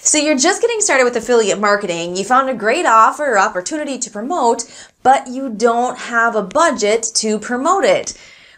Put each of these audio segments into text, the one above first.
So you're just getting started with affiliate marketing. You found a great offer or opportunity to promote, but you don't have a budget to promote it.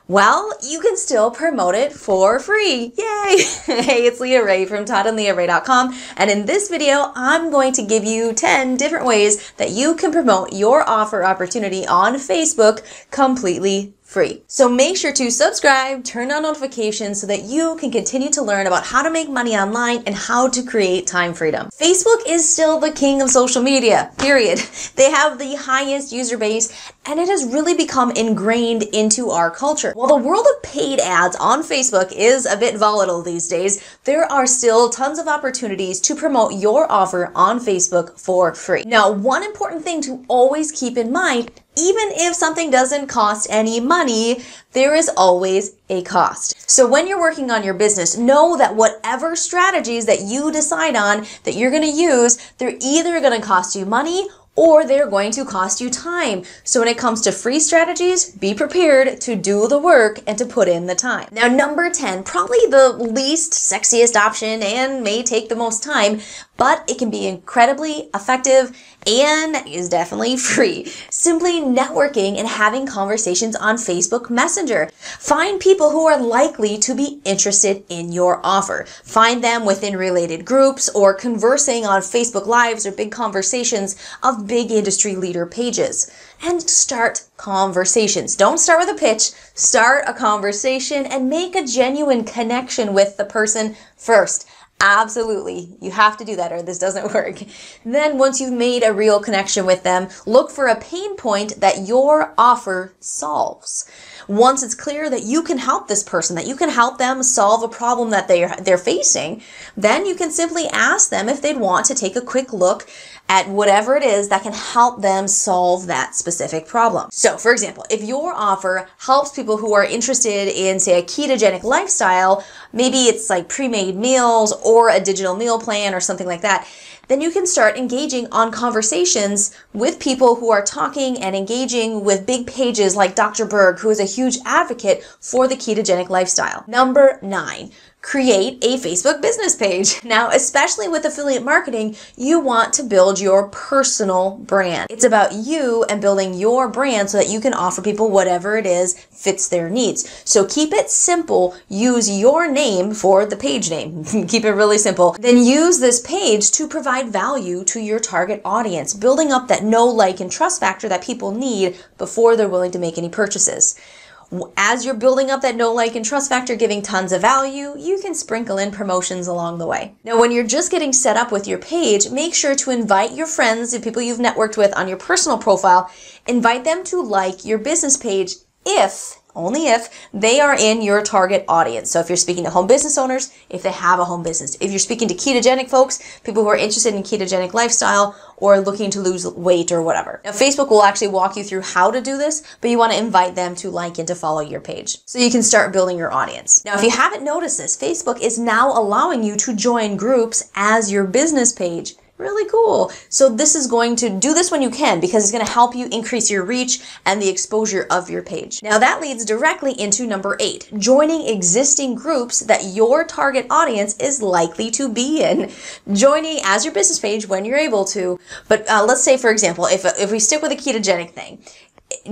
Well, you can still promote it for free. Yay! Hey, it's Leah Rae from ToddandLeahRae.com, and in this video, I'm going to give you 10 different ways that you can promote your offer opportunity on Facebook completely free. So make sure to subscribe, turn on notifications so that you can continue to learn about how to make money online and how to create time freedom. Facebook is still the king of social media, period. They have the highest user base and it has really become ingrained into our culture. While the world of paid ads on Facebook is a bit volatile these days, there are still tons of opportunities to promote your offer on Facebook for free. Now, one important thing to always keep in mind, even if something doesn't cost any money, there is always a cost. So when you're working on your business, know that whatever strategies that you decide on that you're going to use, they're either going to cost you money or they're going to cost you time. So when it comes to free strategies, be prepared to do the work and to put in the time. Now, number 10, probably the least sexiest option and may take the most time, but it can be incredibly effective and is definitely free. Simply networking and having conversations on Facebook Messenger. Find people who are likely to be interested in your offer. Find them within related groups or conversing on Facebook Lives or big conversations of big industry leader pages. And start conversations. Don't start with a pitch, start a conversation and make a genuine connection with the person first. Absolutely. You have to do that or this doesn't work. Then once you've made a real connection with them, look for a pain point that your offer solves. Once it's clear that you can help this person, that you can help them solve a problem that they're facing, then you can simply ask them if they'd want to take a quick look at whatever it is that can help them solve that specific problem. So, for example, if your offer helps people who are interested in, say, a ketogenic lifestyle, maybe it's like pre-made meals or a digital meal plan or something like that, then you can start engaging on conversations with people who are talking and engaging with big pages like Dr. Berg, who is a huge advocate for the ketogenic lifestyle. Number 9. Create a Facebook business page. Now, especially with affiliate marketing, you want to build your personal brand. It's about you and building your brand so that you can offer people whatever it is fits their needs. So keep it simple. Use your name for the page name. Keep it really simple. Then use this page to provide value to your target audience, building up that know, like, and trust factor that people need before they're willing to make any purchases. As you're building up that know, like, and trust factor, giving tons of value, you can sprinkle in promotions along the way. Now, when you're just getting set up with your page, make sure to invite your friends and people you've networked with on your personal profile. Invite them to like your business page only if they are in your target audience. So if you're speaking to home business owners, if they have a home business, if you're speaking to ketogenic folks, people who are interested in ketogenic lifestyle or looking to lose weight or whatever. Now, Facebook will actually walk you through how to do this, but you want to invite them to like and to follow your page so you can start building your audience. Now, if you haven't noticed this, Facebook is now allowing you to join groups as your business page. Really cool. So this is going to do this when you can because it's going to help you increase your reach and the exposure of your page. Now that leads directly into number 8, joining existing groups that your target audience is likely to be in. Joining as your business page when you're able to. But let's say, for example, if we stick with a ketogenic thing,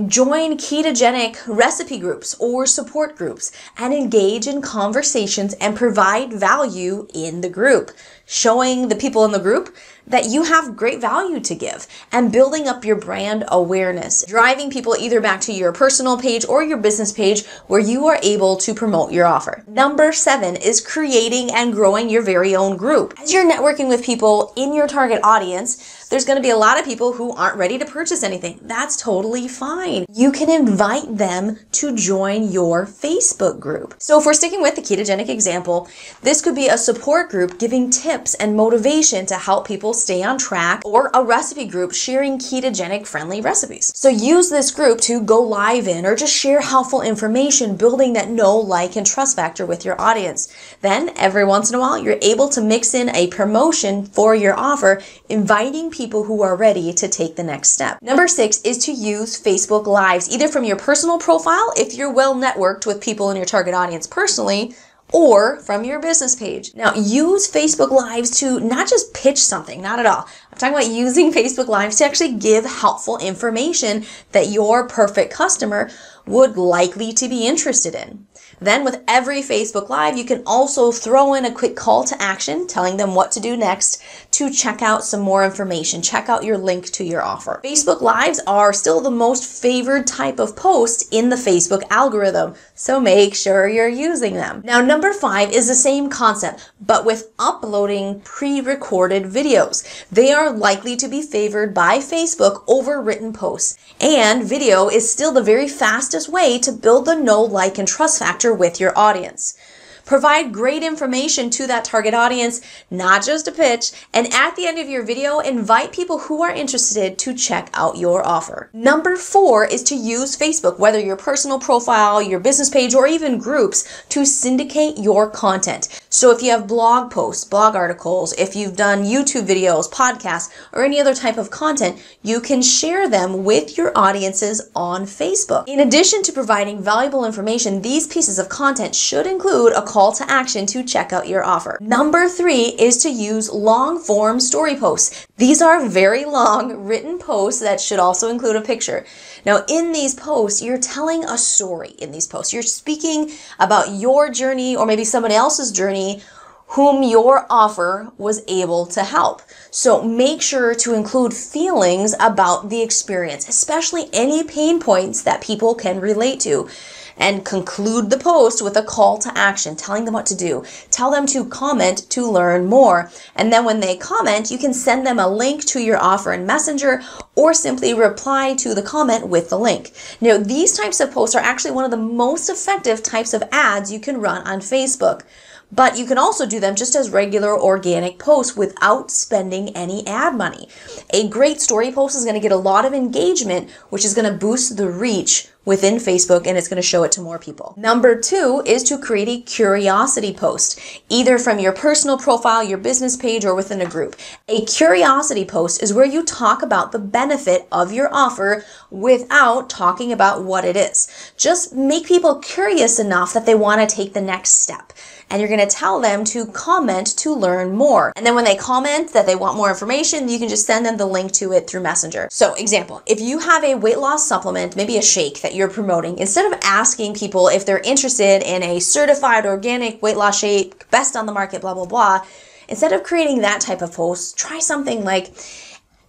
join ketogenic recipe groups or support groups and engage in conversations and provide value in the group, showing the people in the group that you have great value to give and building up your brand awareness, driving people either back to your personal page or your business page where you are able to promote your offer. Number 7 is creating and growing your very own group. As you're networking with people in your target audience, there's going to be a lot of people who aren't ready to purchase anything. That's totally fine. You can invite them to join your Facebook group. So if we're sticking with the ketogenic example, this could be a support group giving tips and motivation to help people stay on track, or a recipe group sharing ketogenic friendly recipes. So use this group to go live in or just share helpful information, building that know, like, and trust factor with your audience. Then every once in a while, you're able to mix in a promotion for your offer, inviting people who are ready to take the next step. Number 6 is to use Facebook Lives, either from your personal profile, if you're well networked with people in your target audience personally, or from your business page. Now, use Facebook Lives to not just pitch something, not at all. I'm talking about using Facebook Lives to actually give helpful information that your perfect customer would likely to be interested in. Then with every Facebook Live, you can also throw in a quick call to action telling them what to do next to check out some more information. Check out your link to your offer. Facebook Lives are still the most favored type of post in the Facebook algorithm, so make sure you're using them. Now, number 5 is the same concept, but with uploading pre-recorded videos. They are likely to be favored by Facebook over written posts, and video is still the very fastest way to build the know, like, and trust factor with your audience. Provide great information to that target audience, not just a pitch, and at the end of your video, invite people who are interested to check out your offer. Number 4 is to use Facebook, whether your personal profile, your business page, or even groups, to syndicate your content. So if you have blog posts, blog articles, if you've done YouTube videos, podcasts, or any other type of content, you can share them with your audiences on Facebook. In addition to providing valuable information, these pieces of content should include a call to action to check out your offer. Number 3 is to use long form story posts. These are very long written posts that should also include a picture. Now, in these posts, you're telling a story in these posts. You're speaking about your journey or maybe someone else's journey whom your offer was able to help. So make sure to include feelings about the experience, especially any pain points that people can relate to. And conclude the post with a call to action, telling them what to do. Tell them to comment to learn more. And then when they comment, you can send them a link to your offer in Messenger or simply reply to the comment with the link. Now, these types of posts are actually one of the most effective types of ads you can run on Facebook. But you can also do them just as regular organic posts without spending any ad money. A great story post is going to get a lot of engagement, which is going to boost the reach within Facebook, and it's going to show it to more people. Number 2 is to create a curiosity post, either from your personal profile, your business page, or within a group. A curiosity post is where you talk about the benefit of your offer without talking about what it is. Just make people curious enough that they want to take the next step. And you're going to tell them to comment to learn more. And then when they comment that they want more information, you can just send them the link to it through Messenger. So example, if you have a weight loss supplement, maybe a shake that you're promoting, instead of asking people if they're interested in a certified organic weight loss shake, best on the market, blah, blah, blah, instead of creating that type of post, try something like,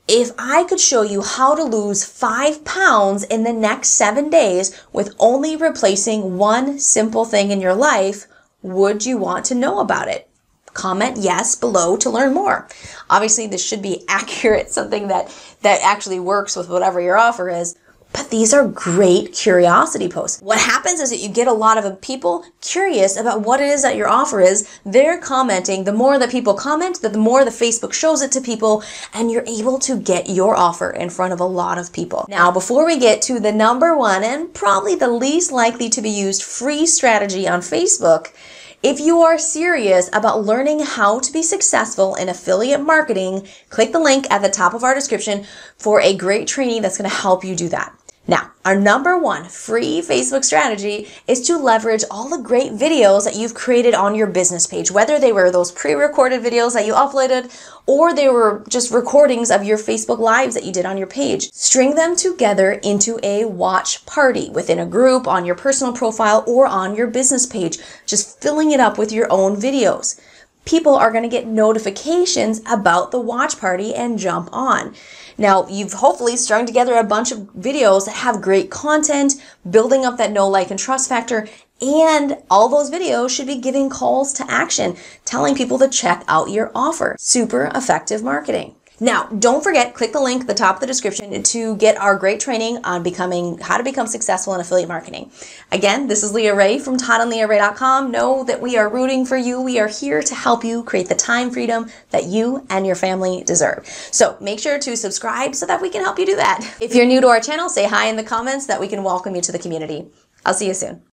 if I could show you how to lose 5 pounds in the next 7 days with only replacing one simple thing in your life, would you want to know about it? Comment yes below to learn more. Obviously, this should be accurate, something that actually works with whatever your offer is. But these are great curiosity posts. What happens is that you get a lot of people curious about what it is that your offer is. They're commenting. The more that people comment, the more the Facebook shows it to people, and you're able to get your offer in front of a lot of people. Now, before we get to the number 1 and probably the least likely to be used free strategy on Facebook, if you are serious about learning how to be successful in affiliate marketing, click the link at the top of our description for a great training that's going to help you do that. Now, our number 1 free Facebook strategy is to leverage all the great videos that you've created on your business page, whether they were those pre-recorded videos that you uploaded or they were just recordings of your Facebook Lives that you did on your page. String them together into a watch party within a group, on your personal profile, or on your business page, just filling it up with your own videos. People are going to get notifications about the watch party and jump on. Now, you've hopefully strung together a bunch of videos that have great content, building up that know, like, and trust factor, and all those videos should be giving calls to action, telling people to check out your offer. Super effective marketing. Now, don't forget, click the link at the top of the description to get our great training on how to become successful in affiliate marketing. Again, this is Leah Rae from ToddandLeahRae.com. Know that we are rooting for you. We are here to help you create the time freedom that you and your family deserve. So make sure to subscribe so that we can help you do that. If you're new to our channel, say hi in the comments so that we can welcome you to the community. I'll see you soon.